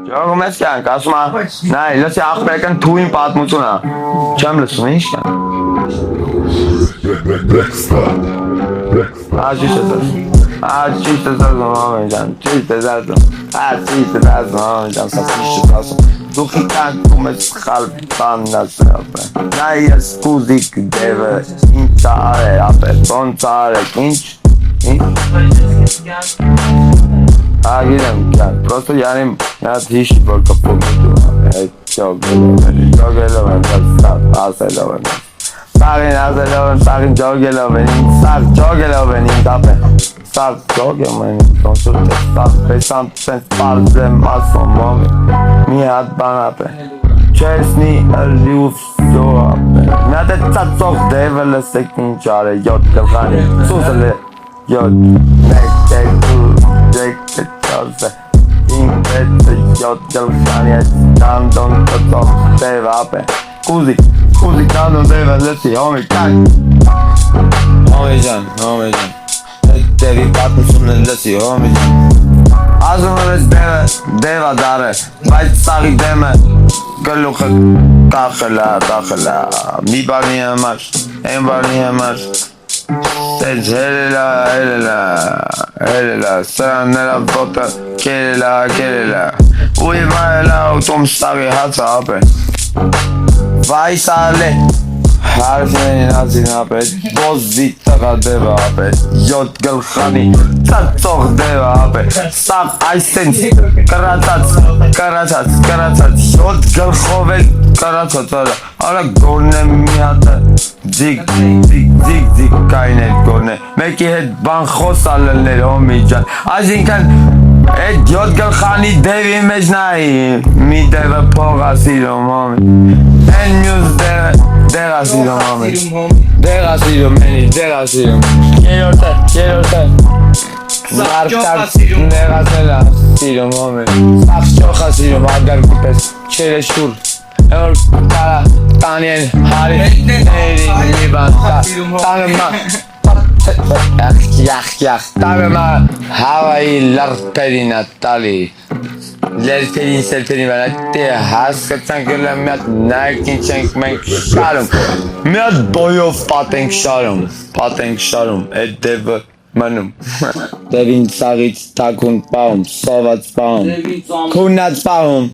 Ջողում ես կյանք, ասում նայ, լսի աղբերական թույն պատմությունը, չեմ լսում, ինչ կան։ Ճիշտ ես ասում, ամեն ջան, ճիշտ ես ասում, ամեն ջան, սա ճիշտ ես ասում, դու խիկանքում ես խալ բանն ասում, նայ ես կուզիկ դևը, ինչ արեր, ապեր, ոնց արեք, ինչ։ Գիտեմ, պրոստը յարիմ նատ հիշի, որ կպում է դու, ճոգելով եմ, ասելով եմ, սաղին ասելով եմ, սաղին ճոգելով են, սաղ ճոգելով են, ինք ապ է, սաղ ճոգեմ են, տոնցուր թե սաղ պեսան պենց պարզ եմ ասում, մի հատ բան ապ է, չեսնի լյուվ սյո ապ է, մի հատ է ծածող դևը լսեք ինչ արե, յոտ գլխանի, սուսել է, յոտ, մեկ, ինքետ յոտ գլխանի այդ կանդոն տծող դև ապ է, կուզի կանդոն դևը լսի, հոմի կակ, հոմի ջան, այդ դևի պատմությունն լսի, հոմի ջան, ասում ես դևա դարը, բայց սաղի դեմը գլուխը տախելա, մի բարնի համար, են բարնի համար, Տենց հերելա, սրան նրա ոտը կերելա, ու իմ այելա ուտում սաղի հացը ապ է, վայ սալե, հարսներին ասին ապ է, բոզի տղա դևը ապ է, յոտ գլխանի, ծածող դևը ապ է, սաղ այսենց կրացած, յոտ գլխով է կրացած, արա գորն է մի հատը, ձիգ կայներ գորն է, մեկի հետ բան խոսալ լներ հոմի ջան, այսինքն այդ յոտ գլխանի դևի մեջ նայի, մի դևը փող ասիրում հոմի, են մյուս դեղ ասիրում հոմի, դեղ ասիրում, երորդը, մարդակ նեղացել ասիրում հոմի, սաղ ճոխ ասիրում, արգարկի պես, չերը շուր, Որ կարա տանիեն հարիների մի բան տանıma havayı larpերին տալի լերքերին սերքերին վրա հասկացան գլեմ մի հատ նայք ինչ ենք մենք շարում մի հատ բոյով պատ ենք շարում այդ դևը մնում դևին ծաղից թաքուն պահում սոված պահում քունած պահում